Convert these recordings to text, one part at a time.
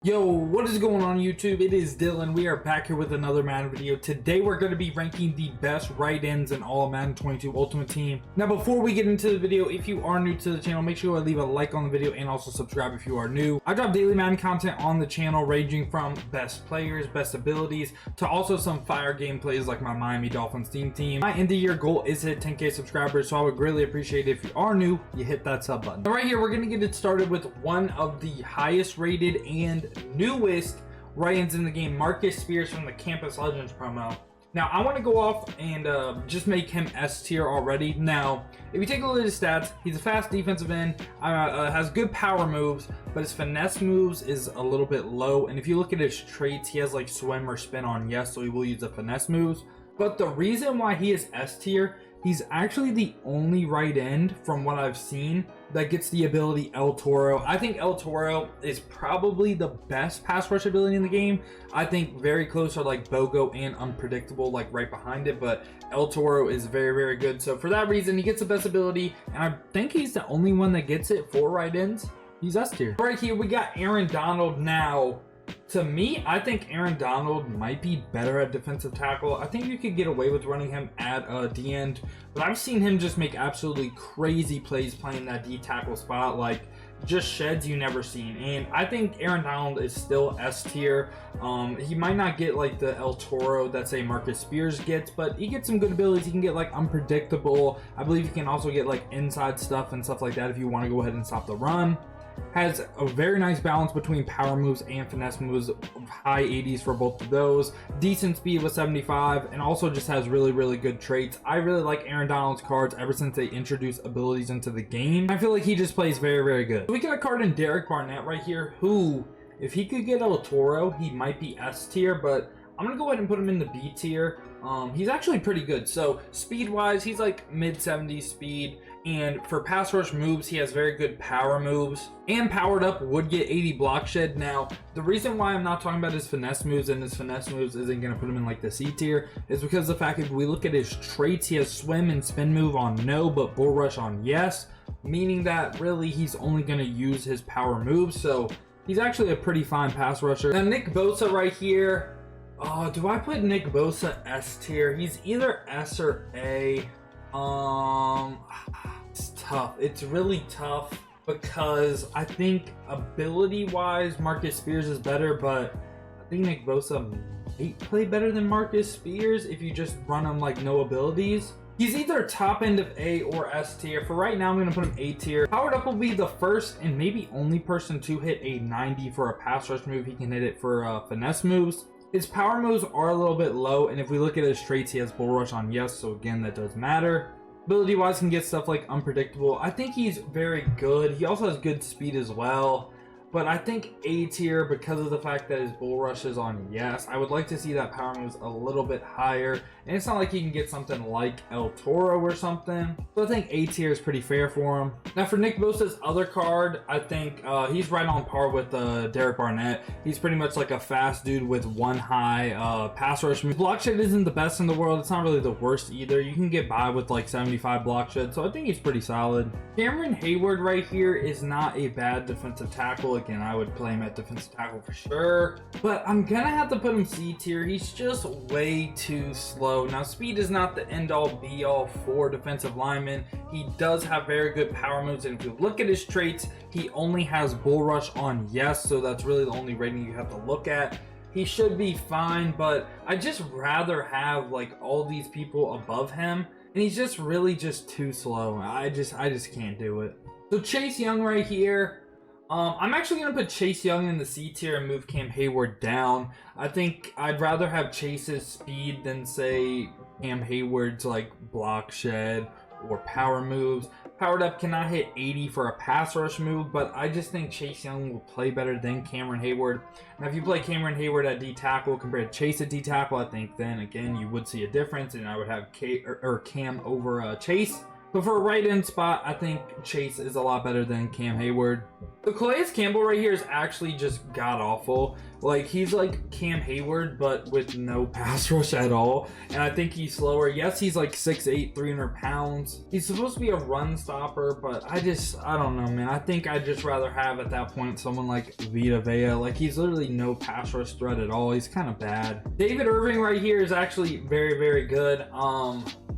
Yo, what is going on YouTube? It is Dylan. We are back here with another Madden video. Today we're going to be ranking the best right ends in all of Madden 22 Ultimate Team. Now before we get into the video, if you are new to the channel, make sure to leave a like on the video and also subscribe if you are new. I drop daily Madden content on the channel ranging from best players, best abilities, to also some fire gameplays like my Miami Dolphins team. My end of year goal is to hit 10k subscribers, so I would greatly appreciate it if you are new, you hit that sub button. Now right here, we're going to get it started with one of the highest rated and newest right ends in the game, Marcus Spears from the Campus Legends promo. Now I want to go off and just make him S tier already. Now if you take a look at his stats, he's a fast defensive end, has good power moves, but his finesse moves is a little bit low. And if you look at his traits, he has like swim or spin on yes, so he will use the finesse moves. But the reason why he is S tier, he's actually the only right end from what I've seen that gets the ability El Toro. I think El Toro is probably the best pass rush ability in the game. I think very close are like Bogo and Unpredictable, like right behind it, but El Toro is very, very good. So for that reason, he gets the best ability, and I think he's the only one that gets it for right ends. He's S tier. Right here, we got Aaron Donald. Now, to me, I think Aaron Donald might be better at defensive tackle. I think you could get away with running him at D end, but I've seen him just make absolutely crazy plays playing that D tackle spot, like just sheds you never seen. And I think Aaron Donald is still S tier. He might not get like the El Toro that say Marcus Spears gets, but he gets some good abilities. He can get like Unpredictable. I believe he can also get like inside stuff and stuff like that if you want to go ahead and stop the run. Has a very nice balance between power moves and finesse moves, high 80s for both of those, decent speed with 75, and also just has really, really good traits. I really like Aaron Donald's cards ever since they introduced abilities into the game. I feel like he just plays very, very good. We got a card in Derrick Barnett right here, who, if he could get El Toro, he might be S tier, but I'm gonna go ahead and put him in the B tier. He's actually pretty good. So speed wise, he's like mid 70s speed, and for pass rush moves, he has very good power moves, and powered up would get 80 block shed. Now the reason why I'm not talking about his finesse moves, and his finesse moves isn't gonna put him in like the C tier, is because the fact if we look at his traits, he has swim and spin move on no, but bull rush on yes, meaning that really he's only gonna use his power moves. So he's actually a pretty fine pass rusher. Now Nick Bosa right here. Oh, do I put Nick Bosa S tier? He's either S or A. It's tough. It's really tough because I think ability-wise, Marcus Spears is better, but I think Nick Bosa might play better than Marcus Spears if you just run him like no abilities. He's either top end of A or S tier. For right now, I'm going to put him A tier. Powered Up will be the first and maybe only person to hit a 90 for a pass rush move. He can hit it for finesse moves. His power moves are a little bit low, and if we look at his traits, he has bull rush on yes, so again, that does matter. Ability wise, can get stuff like Unpredictable. I think he's very good. He also has good speed as well, but I think A tier because of the fact that his bull rush is on yes. I would like to see that power moves a little bit higher, and it's not like he can get something like El Toro or something, so I think A tier is pretty fair for him. Now for Nick Bosa's other card, I think he's right on par with Derrick Barnett. He's pretty much like a fast dude with one high pass rush move. Block shed isn't the best in the world. It's not really the worst either. You can get by with like 75 block shed, so I think he's pretty solid. Cameron Heyward right here is not a bad defensive tackle. Again, I would play him at defensive tackle for sure, but I'm gonna have to put him C tier. He's just way too slow. Now speed is not the end all be all for defensive linemen. He does have very good power moves, and if you look at his traits, he only has bull rush on yes, so that's really the only rating you have to look at. He should be fine, but I just rather have like all these people above him, and he's just really just too slow. I just can't do it. So Chase Young right here, I'm actually going to put Chase Young in the C tier and move Cam Heyward down. I think I'd rather have Chase's speed than say Cam Heyward's like block shed or power moves. Powered Up cannot hit 80 for a pass rush move, but I just think Chase Young will play better than Cameron Heyward. Now if you play Cameron Heyward at D tackle compared to Chase at D tackle, I think then again you would see a difference, and I would have Cam over Chase. But for a right end spot, I think Chase is a lot better than Cam Heyward. The Calais Campbell right here is actually just god-awful. Like, he's like Cam Heyward, but with no pass rush at all. And I think he's slower. Yes, he's like 6'8", 300 pounds. He's supposed to be a run stopper, but I don't know, man. I think I'd just rather have, at that point, someone like Vita Vea. Like, he's literally no pass rush threat at all. He's kind of bad. David Irving right here is actually very, very good.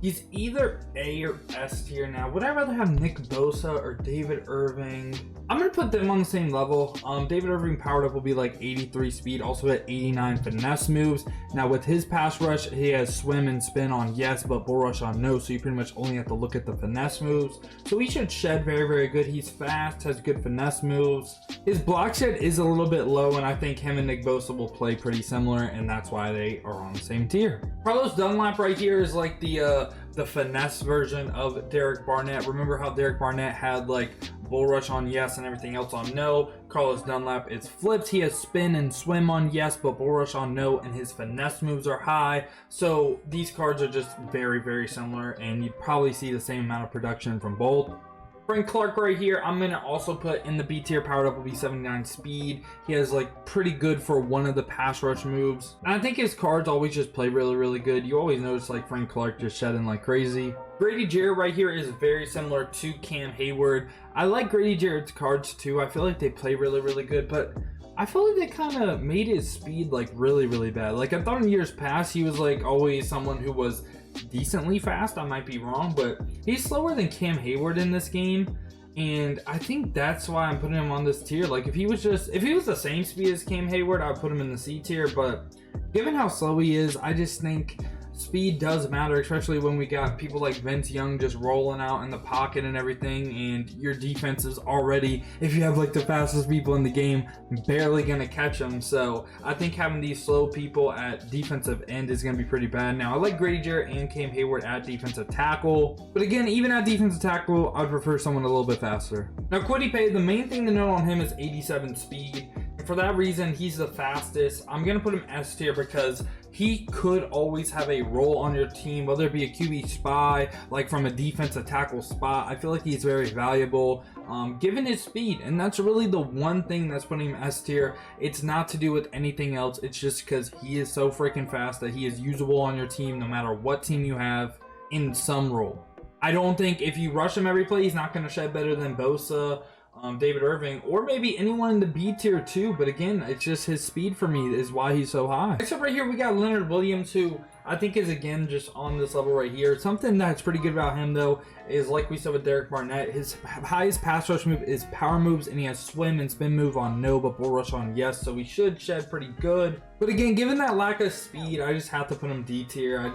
He's either A or S tier now. Would I rather have Nick Bosa or David Irving? I'm going to put them on the same level. David Irving powered up will be like 83 speed, also at 89 finesse moves. Now with his pass rush, he has swim and spin on yes, but bull rush on no. So you pretty much only have to look at the finesse moves. So he should shed very, very good. He's fast, has good finesse moves. His block shed is a little bit low, and I think him and Nick Bosa will play pretty similar, and that's why they are on the same tier. Carlos Dunlap right here is like the finesse version of Derrick Barnett. Remember how Derrick Barnett had like bull rush on yes and everything else on no? Carlos Dunlap is flipped. He has spin and swim on yes, but bull rush on no, and his finesse moves are high. So these cards are just very, very similar, and you'd probably see the same amount of production from both. Frank Clark right here, I'm going to also put in the B tier. Powered up will be 79 speed. He has like pretty good for one of the pass rush moves. And I think his cards always just play really, really good. You always notice like Frank Clark just shedding like crazy. Grady Jarrett right here is very similar to Cam Heyward. I like Grady Jarrett's cards too. I feel like they play really, really good, but I feel like they kind of made his speed like really, really bad. Like I thought in years past he was like always someone who was decently fast. I might be wrong, but he's slower than Cam Heyward in this game, and I think that's why I'm putting him on this tier. Like if he was the same speed as Cam Heyward, I'd put him in the C tier, but given how slow he is, I just think speed does matter, especially when we got people like Vince Young just rolling out in the pocket and everything, and your defense is already, if you have like the fastest people in the game, barely gonna catch them. So I think having these slow people at defensive end is gonna be pretty bad. Now I like Grady Jarrett and Cam Heyward at defensive tackle, but again, even at defensive tackle, I'd prefer someone a little bit faster. Now Cody Paye, the main thing to note on him is 87 speed. And for that reason, he's the fastest. I'm gonna put him S tier because he could always have a role on your team, whether it be a QB spy, like from a defensive tackle spot. I feel like he's very valuable given his speed, and that's really the one thing that's putting him S tier. It's not to do with anything else. It's just because he is so freaking fast that he is usable on your team no matter what team you have in some role. I don't think if you rush him every play, he's not going to shed better than Bosa, David Irving, or maybe anyone in the B tier too. But again, it's just his speed for me is why he's so high. Next up right here, we got Leonard Williams, who I think is again just on this level right here. Something that's pretty good about him though is, like we said with Derrick Barnett, his highest pass rush move is power moves, and he has swim and spin move on no, but bull rush on yes, so he should shed pretty good. But again, given that lack of speed, I just have to put him D tier. I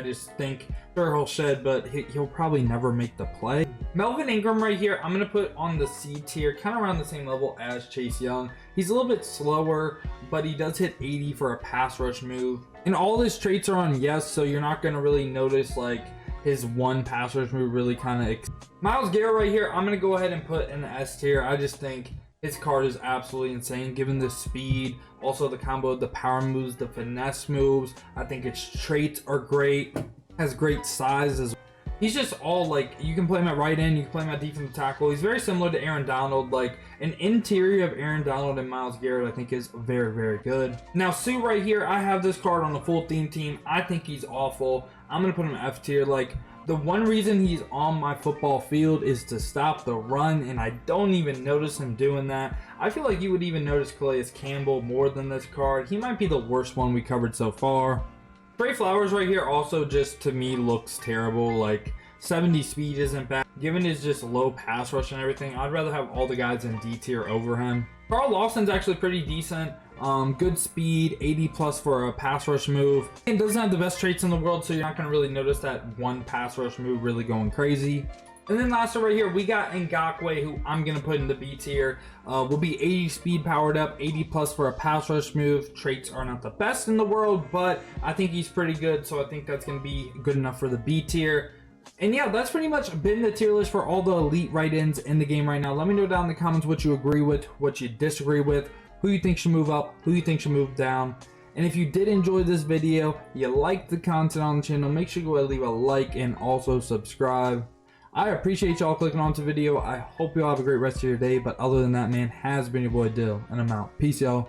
just think sure he'll shed, but he'll probably never make the play. Melvin Ingram right here, I'm gonna put on the C tier, kind of around the same level as Chase Young. He's a little bit slower, but he does hit 80 for a pass rush move. And all his traits are on yes, so you're not gonna really notice like his one pass rush move really kind of. Myles Garrett right here, I'm gonna go ahead and put in the S tier. I just think his card is absolutely insane given the speed, also the combo, the power moves, the finesse moves. I think its traits are great, has great size as well. He's just all like, you can play him at right end, you can play him at defensive tackle. He's very similar to Aaron Donald. Like an interior of Aaron Donald and Myles Garrett, I think is very, very good. Now Sue right here, I have this card on the full theme team. I think he's awful. I'm gonna put him F tier. Like the one reason he's on my football field is to stop the run, and I don't even notice him doing that. I feel like you would even notice Calais Campbell more than this card. He might be the worst one we covered so far. Trey Flowers right here also just to me looks terrible. Like 70 speed isn't bad. Given his just low pass rush and everything, I'd rather have all the guys in D tier over him. Karl Lawson's actually pretty decent. Good speed, 80 plus for a pass rush move. It doesn't have the best traits in the world, so you're not going to really notice that one pass rush move really going crazy. And then last right here, we got Ngakoue, who I'm going to put in the B tier. Will be 80 speed powered up, 80 plus for a pass rush move. Traits are not the best in the world, but I think he's pretty good, so I think that's going to be good enough for the B tier. And yeah, that's pretty much been the tier list for all the elite right ends in the game right now. Let me know down in the comments what you agree with, what you disagree with, who you think should move up, who you think should move down. And if you did enjoy this video, you liked the content on the channel, make sure you go ahead and leave a like and also subscribe. I appreciate y'all clicking on to the video. I hope y'all have a great rest of your day. But other than that, man, has been your boy Dill, and I'm out. Peace, y'all.